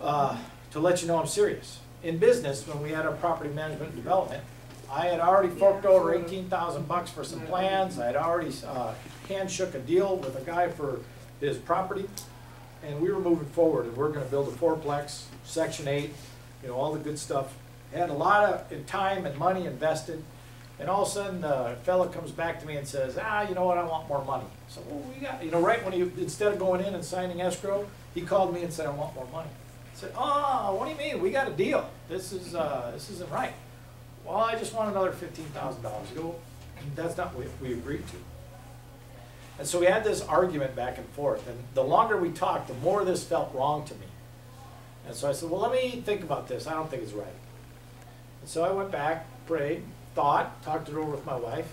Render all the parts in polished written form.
to let you know I'm serious. In business, when we had our property management and development, I had already forked over 18,000 bucks for some plans. I had already handshook a deal with a guy for his property, and we were moving forward, and we're going to build a fourplex, Section 8, you know, all the good stuff. Had a lot of time and money invested, and all of a sudden, a fella comes back to me and says, you know what, I want more money. So, well, we got, you know, right when he, instead of going in and signing escrow, he called me and said, I want more money. I said, oh, what do you mean? We got a deal. This isn't right. Well, I just want another $15,000. Go. That's not what we agreed to. And so we had this argument back and forth, and the longer we talked, the more this felt wrong to me. And so I said, well, let me think about this. I don't think it's right. And so I went back, prayed, thought, talked it over with my wife.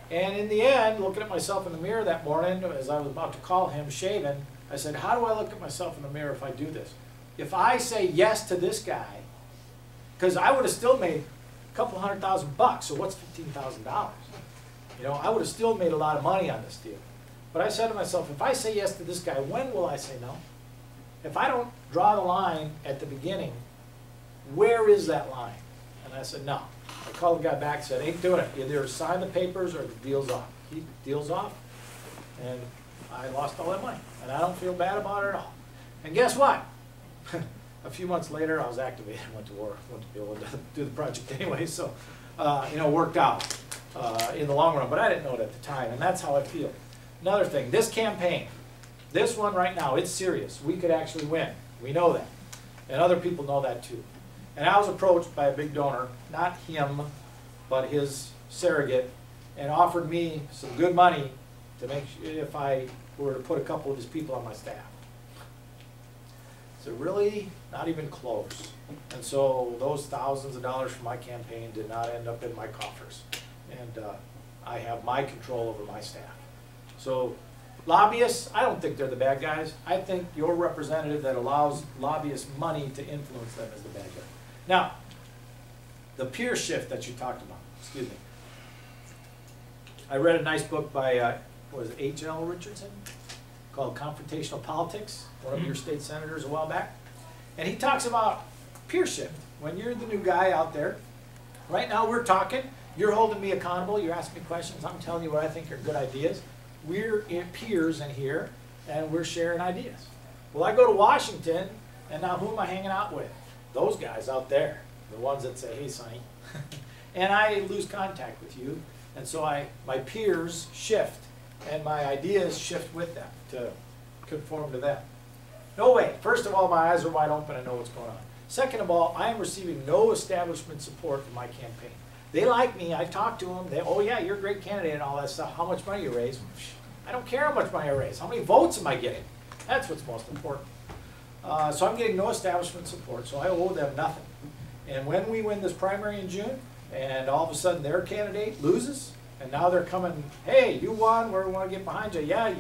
And in the end, looking at myself in the mirror that morning, as I was about to call him shaven, I said, how do I look at myself in the mirror if I do this? If I say yes to this guy, because I would have still made a couple $100,000, so what's $15,000? You know, I would have still made a lot of money on this deal. But I said to myself, if I say yes to this guy, when will I say no? If I don't draw the line at the beginning, where is that line? And I said, no. I called the guy back and said, ain't doing it. Either sign the papers or the deal's off. He deal's off, and I lost all that money. And I don't feel bad about it at all. And guess what? A few months later, I was activated and went to war. Went to be able to do the project anyway, so you know, worked out in the long run. But I didn't know it at the time, and that's how I feel. Another thing, this campaign, this one right now, it's serious. We could actually win. We know that, and other people know that too. And I was approached by a big donor, not him, but his surrogate, and offered me some good money to make if I were to put a couple of his people on my staff. So really, not even close. And so those thousands of dollars from my campaign did not end up in my coffers. And I have my control over my staff. So lobbyists, I don't think they're the bad guys. I think your representative that allows lobbyists money to influence them is the bad guy. Now, the peer shift that you talked about, excuse me. I read a nice book by, was it H.L. Richardson? Called Confrontational Politics, one of your state senators a while back. And he talks about peer shift. When you're the new guy out there, right now we're talking, you're holding me accountable, you're asking me questions, I'm telling you what I think are good ideas. We're peers in here, and we're sharing ideas. Well, I go to Washington, and now who am I hanging out with? Those guys out there, the ones that say, hey, Sonny. And I lose contact with you, and so my peers shift, and my ideas shift with them to conform to them. No way. First of all, my eyes are wide open and know what's going on. Second of all, I am receiving no establishment support for my campaign. They like me. I talk to them. They, oh yeah, you're a great candidate and all that stuff. How much money you raise? I don't care how much money I raise. How many votes am I getting? That's what's most important. So I'm getting no establishment support, so I owe them nothing. And when we win this primary in June, and all of a sudden their candidate loses, and now they're coming, hey, you won, we want to get behind you. Yeah,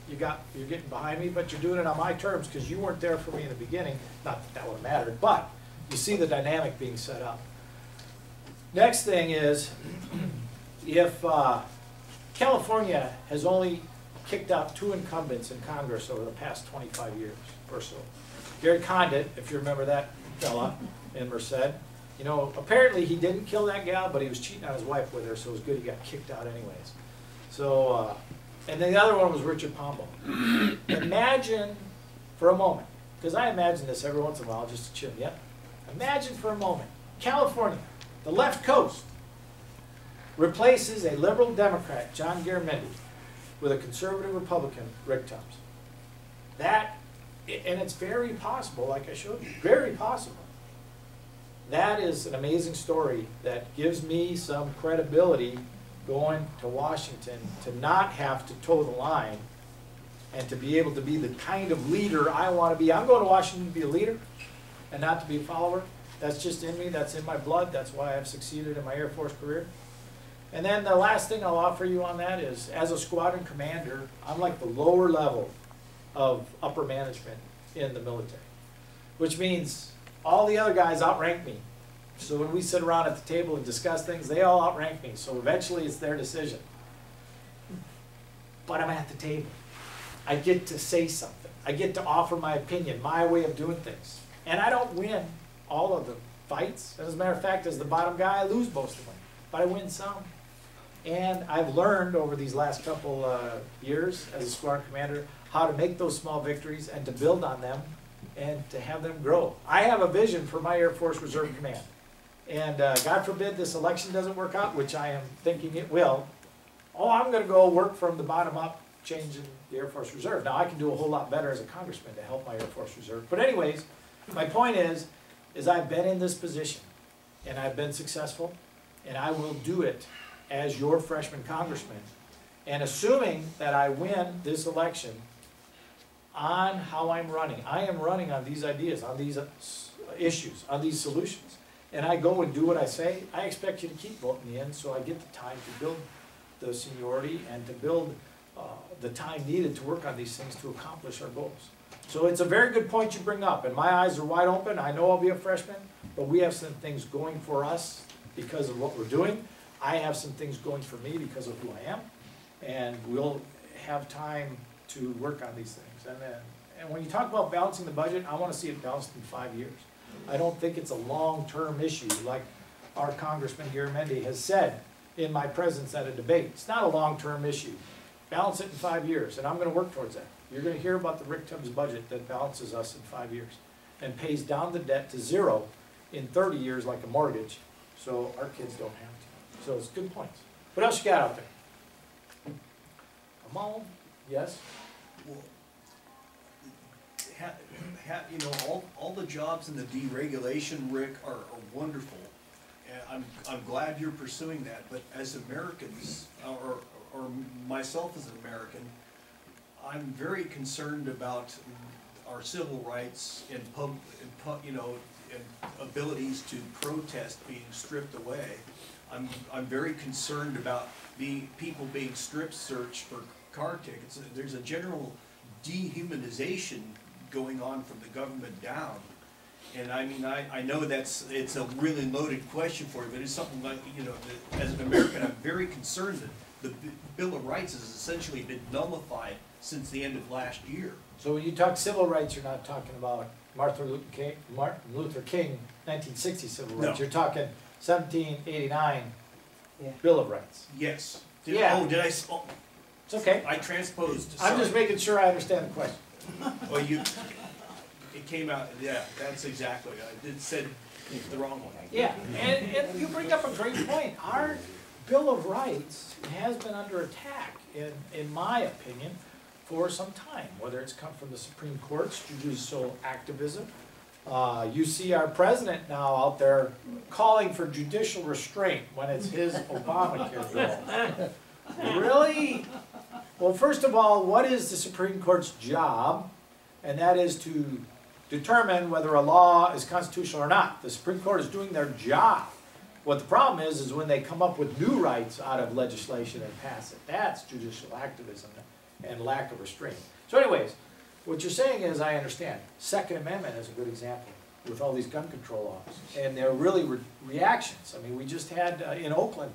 you're getting behind me, but you're doing it on my terms because you weren't there for me in the beginning. Not that that would have mattered, but you see the dynamic being set up. Next thing is, if California has only kicked out 2 incumbents in Congress over the past 25 years or so. Gary Condit, if you remember that fella in Merced, you know, apparently he didn't kill that gal, but he was cheating on his wife with her, so it was good he got kicked out anyways. So, and then the other one was Richard Pombo. Imagine for a moment, because I imagine this every once in a while just to chill, yep. Imagine for a moment, California, the left coast, replaces a liberal Democrat, John Garamendi, with a conservative Republican, Rick Tubbs. That, and it's very possible, like I showed you, very possible. That is an amazing story that gives me some credibility going to Washington to not have to toe the line and to be able to be the kind of leader I want to be. I'm going to Washington to be a leader and not to be a follower. That's just in me. That's in my blood. That's why I've succeeded in my Air Force career. And then the last thing I'll offer you on that is, as a squadron commander, I'm like the lower level of upper management in the military, which means all the other guys outrank me. So when we sit around at the table and discuss things, they all outrank me. So eventually it's their decision. But I'm at the table. I get to say something. I get to offer my opinion, my way of doing things. And I don't win all of the fights. As a matter of fact, as the bottom guy, I lose most of them, but I win some. And I've learned over these last couple years as a squadron commander how to make those small victories and to build on them and to have them grow. I have a vision for my Air Force Reserve Command. And God forbid this election doesn't work out, which I am thinking it will. Oh, I'm going to go work from the bottom up, changing the Air Force Reserve. Now, I can do a whole lot better as a congressman to help my Air Force Reserve. But anyways, my point is I've been in this position, and I've been successful, and I will do it as your freshman congressman. And assuming that I win this election on how I'm running, I am running on these ideas, on these issues, on these solutions, and I go and do what I say, I expect you to keep voting me in so I get the time to build the seniority and to build the time needed to work on these things to accomplish our goals. So it's a very good point you bring up, and my eyes are wide open. I know I'll be a freshman, but we have some things going for us because of what we're doing. I have some things going for me because of who I am, and we'll have time to work on these things. And when you talk about balancing the budget, I want to see it balanced in 5 years. I don't think it's a long-term issue like our Congressman Garamendi has said in my presence at a debate. It's not a long-term issue. Balance it in 5 years, and I'm going to work towards that. You're going to hear about the Rick Tubbs budget that balances us in 5 years and pays down the debt to zero in 30 years like a mortgage, so our kids don't have to. So it's good points. What else you got out there? Come on. Yes? Well, you know, all the jobs in the deregulation, Rick, are wonderful, and I'm glad you're pursuing that. But as Americans, or myself as an American, I'm very concerned about our civil rights and you know, and abilities to protest being stripped away. I'm very concerned about people being strip searched for car tickets. There's a general dehumanization going on from the government down. And I mean, I know it's a really loaded question for you, but it's something like, you know, that as an American, I'm very concerned that the Bill of Rights has essentially been nullified since the end of last year. So when you talk civil rights, you're not talking about Martin Luther King 1960 civil rights. No. You're talking 1789 Bill of Rights. Yes. Yeah. Oh, did I? Oh, it's okay. I transposed. I'm just making sure I understand the question. Well, it came out, yeah, that's exactly, I did said the wrong one. Yeah, and you bring up a great point. Our Bill of Rights has been under attack, in my opinion, for some time, whether it's come from the Supreme Court's judicial activism. You see our president now out there calling for judicial restraint when it's his Obamacare bill. Really? Well, first of all, what is the Supreme Court's job? And that is to determine whether a law is constitutional or not. The Supreme Court is doing their job. What the problem is when they come up with new rights out of legislation and pass it. That's judicial activism and lack of restraint. So anyways, what you're saying is, I understand. Second Amendment is a good example with all these gun control laws. And they're really reactions. I mean, we just had in Oakland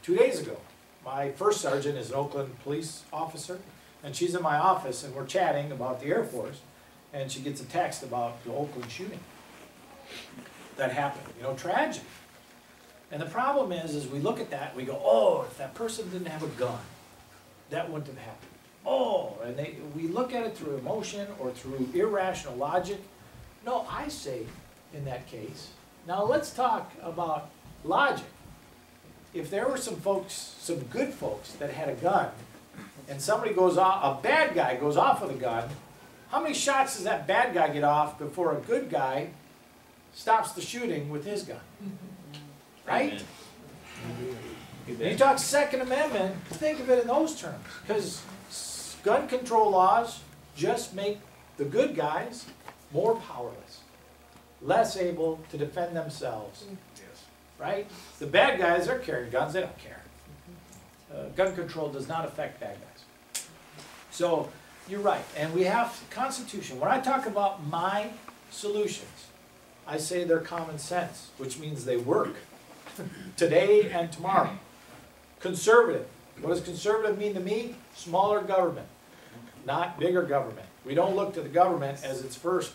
2 days ago, my first sergeant is an Oakland police officer, and she's in my office, and we're chatting about the Air Force, and she gets a text about the Oakland shooting that happened. You know, tragedy. And the problem is we look at that, and we go, oh, if that person didn't have a gun, that wouldn't have happened. Oh, and we look at it through emotion or through irrational logic. No, I say in that case, now let's talk about logic. If there were some folks, some good folks that had a gun, and somebody goes off, a bad guy goes off with a gun, how many shots does that bad guy get off before a good guy stops the shooting with his gun? Right? When you talk Second Amendment, think of it in those terms, because gun control laws just make the good guys more powerless, less able to defend themselves. Right? The bad guys, they're carrying guns, they don't care. Gun control does not affect bad guys. So, you're right. And we have Constitution. When I talk about my solutions, I say they're common sense, which means they work today and tomorrow. Conservative. What does conservative mean to me? Smaller government, not bigger government. We don't look to the government as its first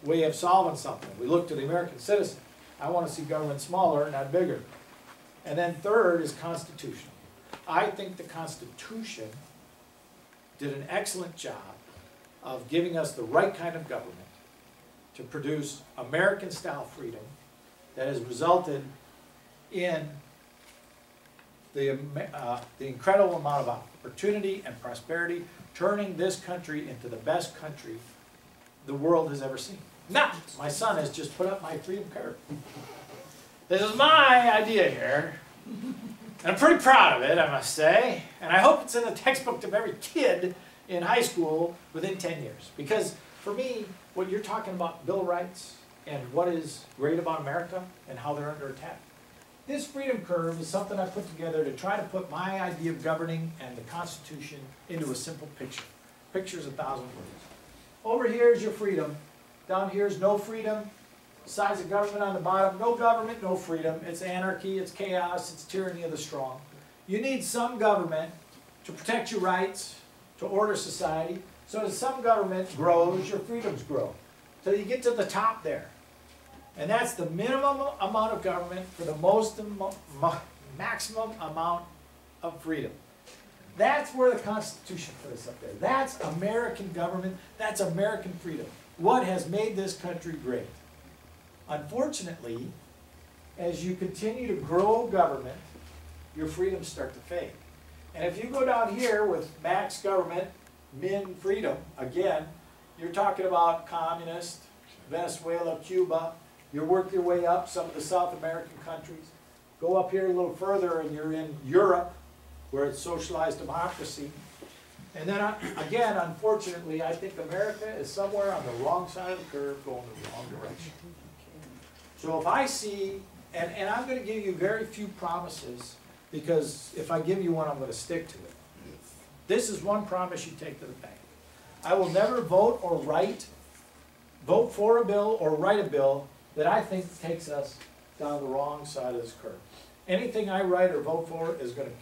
way of solving something. We look to the American citizen. I want to see government smaller, not bigger. And then third is constitutional. I think the Constitution did an excellent job of giving us the right kind of government to produce American-style freedom that has resulted in the incredible amount of opportunity and prosperity, turning this country into the best country the world has ever seen. Now, my son has just put up my freedom card. This is my idea here. And I'm pretty proud of it, I must say. And I hope it's in the textbook of every kid in high school within 10 years. Because for me, what you're talking about, Bill of Rights, and what is great about America, and how they're under attack. This freedom curve is something I put together to try to put my idea of governing and the Constitution into a simple picture. Picture's 1,000 words. Over here is your freedom. Down here is no freedom. Size of government on the bottom. No government, no freedom. It's anarchy, it's chaos, it's tyranny of the strong. You need some government to protect your rights, to order society. So as some government grows, your freedoms grow. So you get to the top there. And that's the minimum amount of government for the maximum amount of freedom. That's where the Constitution put us up there. That's American government. That's American freedom. What has made this country great? Unfortunately, as you continue to grow government, your freedoms start to fade. And if you go down here with max government, min freedom, again, you're talking about communist, Venezuela, Cuba. You work your way up, some of the South American countries. Go up here a little further and you're in Europe, where it's socialized democracy. And then again, unfortunately, I think America is somewhere on the wrong side of the curve going the wrong direction. So if I see, and I'm going to give you very few promises, because if I give you one, I'm going to stick to it. This is one promise you take to the bank. I will never vote for a bill or write a bill that I think takes us down the wrong side of this curve. Anything I write or vote for is going to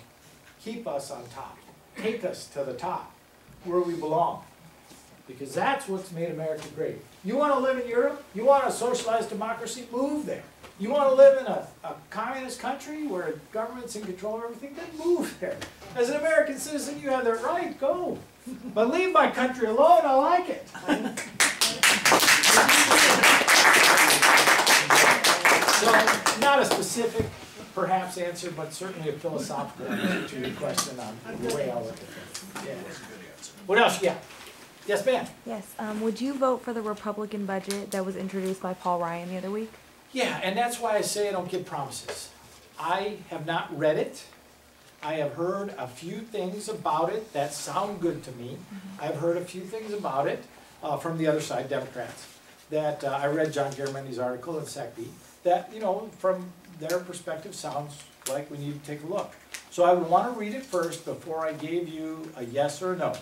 keep us on top, take us to the top, where we belong. Because that's what's made America great. You want to live in Europe? You want a socialized democracy? Move there. You want to live in a communist country where government's in control of everything? Then move there. As an American citizen, you have that right. Go. But leave my country alone. I like it. So, not a specific, perhaps, answer, but certainly a philosophical answer to your question on the way I look at things. Yeah. What else you got? Yes, ma'am. Yes. Would you vote for the Republican budget that was introduced by Paul Ryan the other week? Yeah, and that's why I say I don't give promises. I have not read it. I have heard a few things about it that sound good to me. I've heard a few things about it from the other side, Democrats. That I read John Garamendi's article in SecB. That, you know, from their perspective sounds like we need to take a look. So I would want to read it first before I gave you a yes or a no.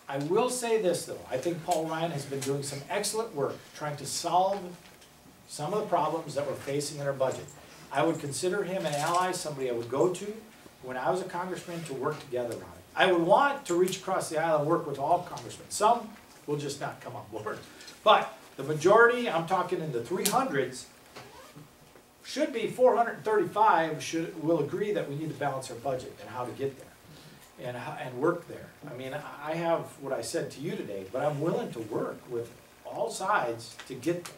I will say this though, I think Paul Ryan has been doing some excellent work trying to solve some of the problems that we're facing in our budget. I would consider him an ally, somebody I would go to when I was a congressman to work together on it. I would want to reach across the aisle and work with all congressmen. Some will just not come on board. But the majority, I'm talking in the 300s, should be 435, will agree that we need to balance our budget and how to get there. And work there. I mean, I have what I said to you today, but I'm willing to work with all sides to get there.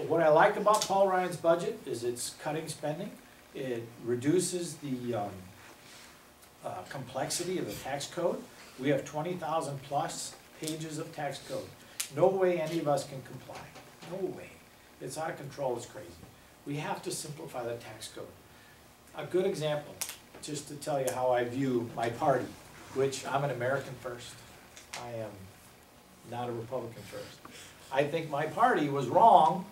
What I like about Paul Ryan's budget is it's cutting spending. It reduces the complexity of the tax code. We have 20,000 plus pages of tax code. No way any of us can comply. No way. It's out of control. It's crazy. We have to simplify the tax code. A good example, just to tell you how I view my party, which I'm an American first. I am not a Republican first. I think my party was wrong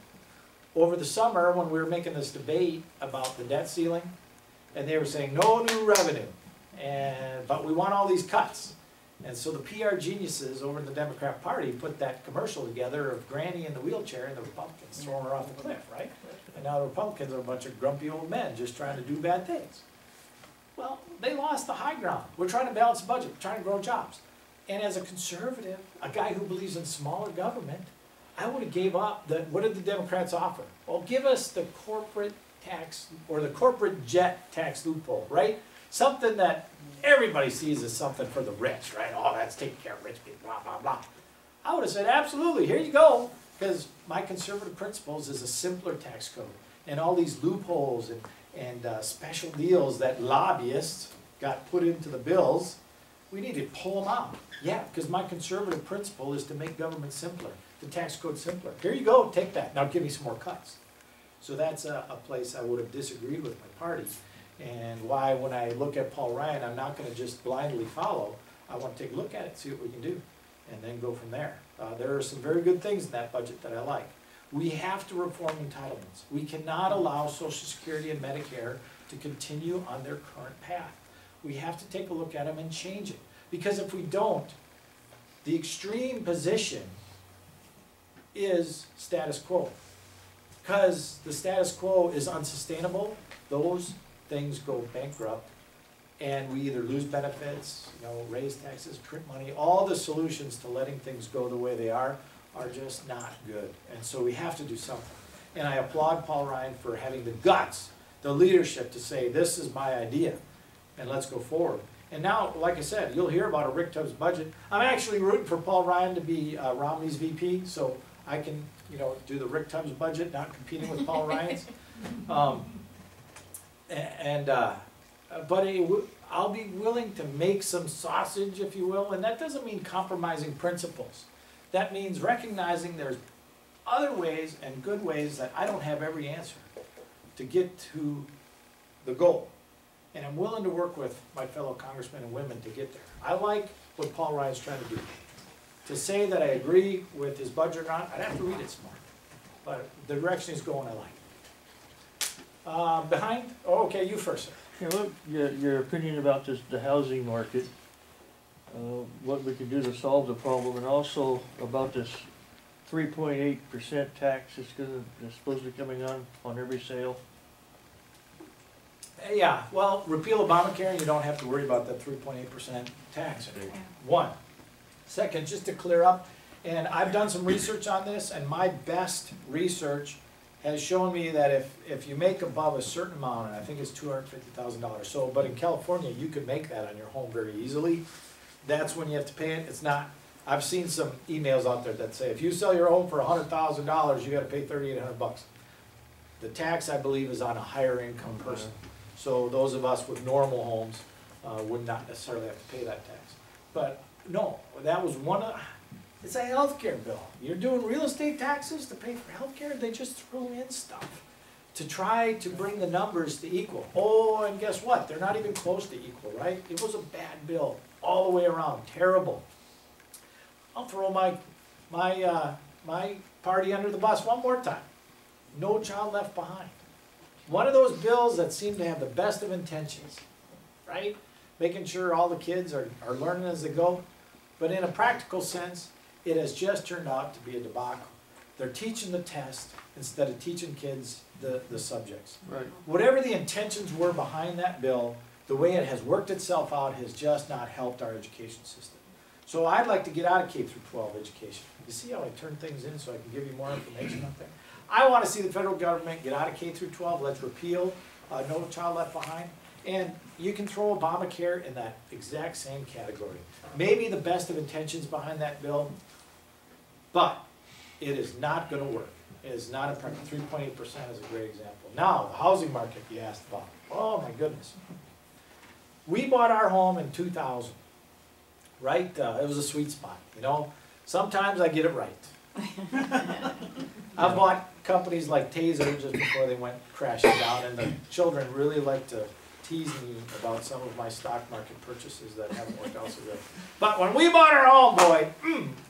over the summer when we were making this debate about the debt ceiling, and they were saying no new revenue, but we want all these cuts. And so the PR geniuses over in the Democrat Party put that commercial together of Granny in the wheelchair and the Republicans throwing her off the cliff, right? And now the Republicans are a bunch of grumpy old men just trying to do bad things. Well, they lost the high ground. We're trying to balance the budget, we're trying to grow jobs. And as a conservative, a guy who believes in smaller government, I would have gave up what did the Democrats offer? Well, give us the corporate tax, or the corporate jet tax loophole, right? Something that everybody sees as something for the rich, right? Oh, that's taking care of rich people, blah, blah, blah. I would have said, absolutely, here you go, because my conservative principles is a simpler tax code. And all these loopholes and special deals that lobbyists got put into the bills, we need to pull them out. Yeah, because my conservative principle is to make government simpler, the tax code simpler. Here you go, take that, now give me some more cuts. So that's a place I would have disagreed with my party. And why, when I look at Paul Ryan, I'm not going to just blindly follow. I want to take a look at it, see what we can do, and then go from there. There are some very good things in that budget that I like. We have to reform entitlements. We cannot allow Social Security and Medicare to continue on their current path. We have to take a look at them and change it. Because if we don't, the extreme position is status quo. Because the status quo is unsustainable, those things go bankrupt, and we either lose benefits, raise taxes, print money. All the solutions to letting things go the way they are just not good. And so we have to do something. And I applaud Paul Ryan for having the guts, the leadership to say, this is my idea, and let's go forward. And now, like I said, you'll hear about a Rick Tubbs budget. I'm actually rooting for Paul Ryan to be Romney's VP, so I can, do the Rick Tubbs budget, not competing with Paul Ryan's. But I'll be willing to make some sausage, if you will, and that doesn't mean compromising principles. That means recognizing there's other ways and good ways that I don't have every answer to get to the goal. And I'm willing to work with my fellow congressmen and women to get there. I like what Paul Ryan's trying to do. To say that I agree with his budget or not, I'd have to read it some more. But the direction he's going, I like. Behind? Oh, okay, you first, sir. Yeah, look, your opinion about the housing market, what we can do to solve the problem, and also about this 3.8% tax that's supposed to be coming on every sale. Yeah, well, repeal Obamacare and you don't have to worry about that 3.8% tax anymore. One. Second, just to clear up, and I've done some research on this, and my best research has shown me that if you make above a certain amount, and I think it's $250,000, so, but in California, you can make that on your home very easily. That's when you have to pay it. It's not, I've seen some emails out there that say, if you sell your home for $100,000, you gotta pay $3,800. The tax, I believe, is on a higher income person. So those of us with normal homes would not necessarily have to pay that tax. But no, that was one of, it's a healthcare bill. You're doing real estate taxes to pay for healthcare, they just threw in stuff to try to bring the numbers to equal. Oh, and guess what? They're not even close to equal, right? It was a bad bill all the way around, terrible. I'll throw my party under the bus one more time. No Child Left Behind. One of those bills that seem to have the best of intentions, right? Making sure all the kids are learning as they go. But in a practical sense, it has just turned out to be a debacle. They're teaching the test instead of teaching kids the subjects. Right. Whatever the intentions were behind that bill, the way it has worked itself out has just not helped our education system. So I'd like to get out of K-12 education. You see how I turn things in so I can give you more information out there? I want to see the federal government get out of K-12. Let's repeal No Child Left Behind. And you can throw Obamacare in that exact same category. Maybe the best of intentions behind that bill, but it is not going to work. It is not a 3.8% is a great example. Now, the housing market you asked about. Oh my goodness. We bought our home in 2000, right? It was a sweet spot, Sometimes I get it right. I bought companies like Taser just before they went crashing down, and the children really like to tease me about some of my stock market purchases that haven't worked out so good. But when we bought our home, boy,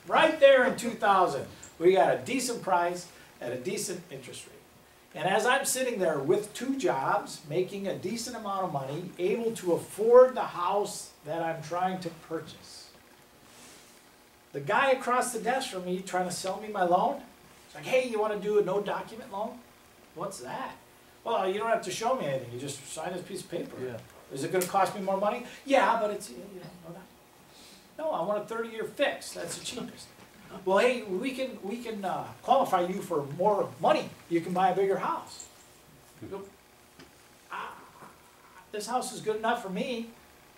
right there in 2000, we got a decent price at a decent interest rate. And as I'm sitting there with 2 jobs, making a decent amount of money, able to afford the house that I'm trying to purchase, the guy across the desk from me trying to sell me my loan, it's like, hey, you want to do a no document loan? What's that? Well, you don't have to show me anything. You just sign this piece of paper. Yeah. Is it going to cost me more money? Yeah, but it's, no document. No, I want a 30-year fix, that's the cheapest. Well, hey, we can qualify you for more money, you can buy a bigger house. Ah, this house is good enough for me,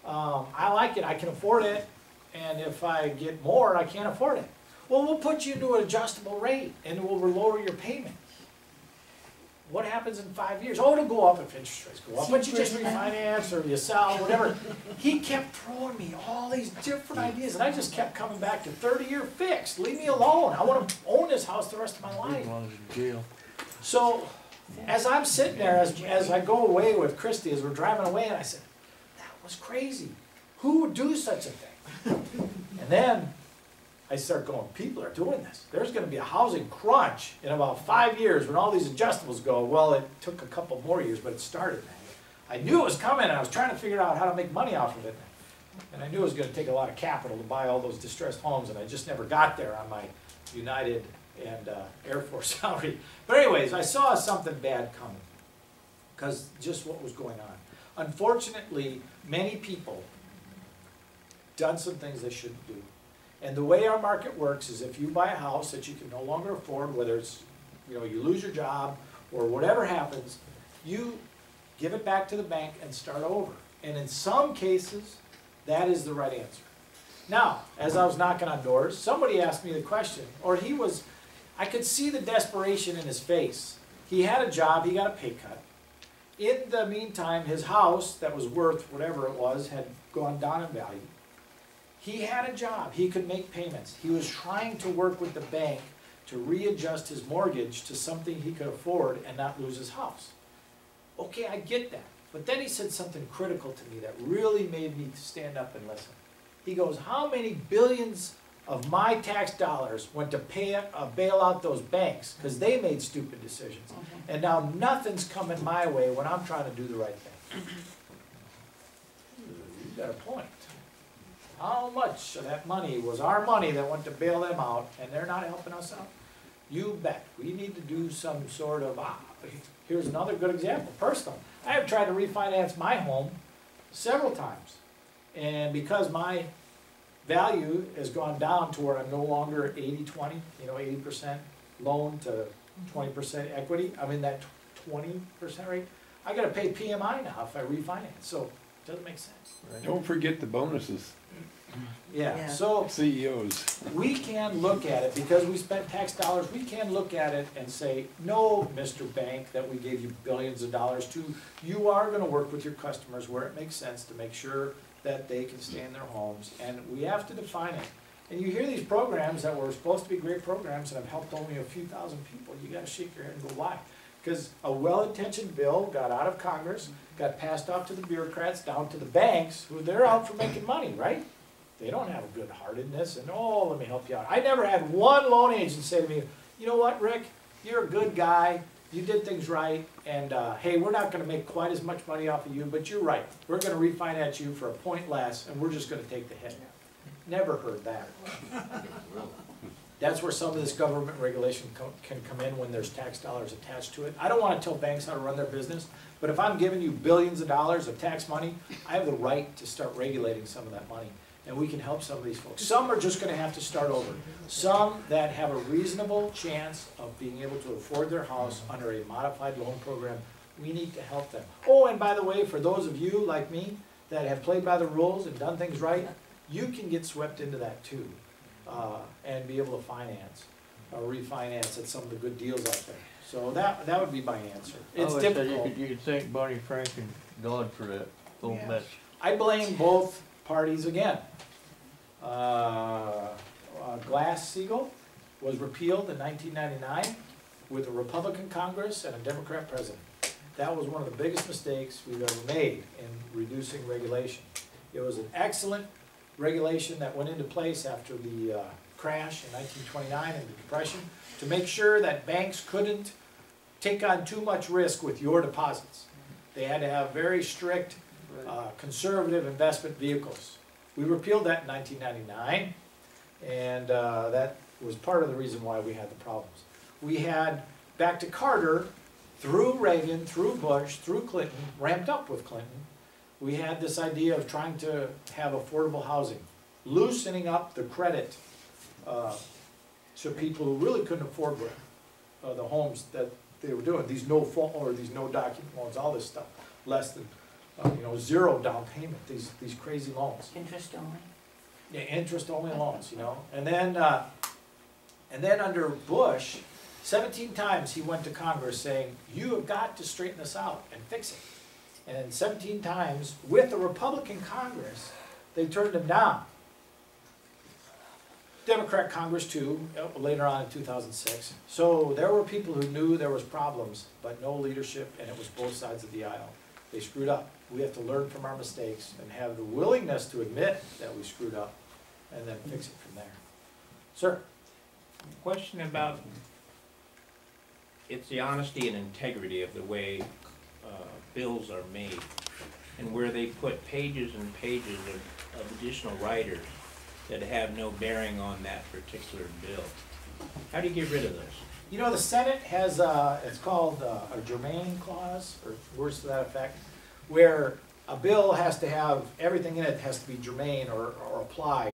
I like it, I can afford it, and if I get more, I can't afford it. Well, we'll put you into an adjustable rate, and we'll lower your payments. What happens in 5 years? Oh, it'll go up if interest rates go up, but you just refinance or you sell, whatever. He kept throwing me all these different ideas, and I just kept coming back to 30-year fixed. Leave me alone. I want to own this house the rest of my life. As long as it's jail. So, as I'm sitting there, as I go away with Christy, as we're driving away, and I said, that was crazy. Who would do such a thing? And then I start going, people are doing this. There's going to be a housing crunch in about 5 years when all these adjustables go. Well, it took a couple more years, but it started. I knew it was coming, and I was trying to figure out how to make money off of it. And I knew it was going to take a lot of capital to buy all those distressed homes, and I just never got there on my United and Air Force salary. But anyways, I saw something bad coming, because just what was going on. Unfortunately, many people done some things they shouldn't do. And the way our market works is if you buy a house that you can no longer afford, whether it's, you lose your job or whatever happens, you give it back to the bank and start over. And in some cases, that is the right answer. Now, as I was knocking on doors, somebody asked me the question, or I could see the desperation in his face. He had a job, he got a pay cut. In the meantime, his house that was worth whatever it was had gone down in value. He had a job, he could make payments. He was trying to work with the bank to readjust his mortgage to something he could afford and not lose his house. Okay, I get that. But then he said something critical to me that really made me stand up and listen. He goes, how many billions of my tax dollars went to bail out those banks because they made stupid decisions. And now nothing's coming my way when I'm trying to do the right thing. You got a point. How much of that money was our money that went to bail them out, and they're not helping us out? You bet. We need to do some sort of, here's another good example, personal. I have tried to refinance my home several times, and because my value has gone down to where I'm no longer 80-20, 80% loan to 20% equity, I'm in that 20% rate, I gotta pay PMI now if I refinance, so it doesn't make sense. Right. Don't forget the bonuses, Yeah, so CEOs. we can look at it, because we spent tax dollars, we can look at it and say, no, Mr. Bank, that we gave you billions of dollars to, you are gonna work with your customers where it makes sense to make sure that they can stay in their homes, and we have to define it. And you hear these programs that were supposed to be great programs and have helped only a few thousand people, you gotta shake your head and go, why? Because a well-intentioned bill got out of Congress, got passed off to the bureaucrats, down to the banks, who they're out for making money, right? They don't have a good heartedness, and oh, let me help you out. I never had one loan agent say to me, you know what, Rick, you're a good guy, you did things right, and hey, we're not gonna make quite as much money off of you, but you're right. We're gonna refinance you for a point less, and we're just gonna take the hit. Never heard that. That's where some of this government regulation can come in when there's tax dollars attached to it. I don't wanna tell banks how to run their business, but if I'm giving you billions of dollars of tax money, I have the right to start regulating some of that money. And we can help some of these folks. Some are just gonna have to start over. Some that have a reasonable chance of being able to afford their house under a modified loan program, we need to help them. Oh, and by the way, for those of you like me that have played by the rules and done things right, you can get swept into that too, and be able to finance or refinance at some of the good deals out there. So that would be my answer. It's difficult. You could thank Barney Frank and God for that whole mess. I blame both parties again. Glass-Steagall was repealed in 1999 with a Republican Congress and a Democrat president. That was one of the biggest mistakes we've ever made in reducing regulation. It was an excellent regulation that went into place after the crash in 1929 and the Depression to make sure that banks couldn't take on too much risk with your deposits. They had to have very strict conservative investment vehicles. We repealed that in 1999, and that was part of the reason why we had the problems. We had, back to Carter, through Reagan, through Bush, through Clinton, ramped up with Clinton, we had this idea of trying to have affordable housing. loosening up the credit to people who really couldn't afford the homes that they were doing, these no fault or these no document loans, all this stuff, less than, you know, 0 down payment, these crazy loans. Interest only. Yeah, interest only loans, you know, and then under Bush, 17 times he went to Congress saying, you have got to straighten this out and fix it. And 17 times with the Republican Congress, they turned him down. Democrat Congress too, later on in 2006. So there were people who knew there was problems, but no leadership, and it was both sides of the aisle. They screwed up. We have to learn from our mistakes and have the willingness to admit that we screwed up and then fix it from there. Sir? Question about, it's the honesty and integrity of the way bills are made, and where they put pages and pages of additional writers that have no bearing on that particular bill. How do you get rid of those? You know, the Senate has, it's called a germane clause, or words to that effect, where a bill has to have, everything in it has to be germane or apply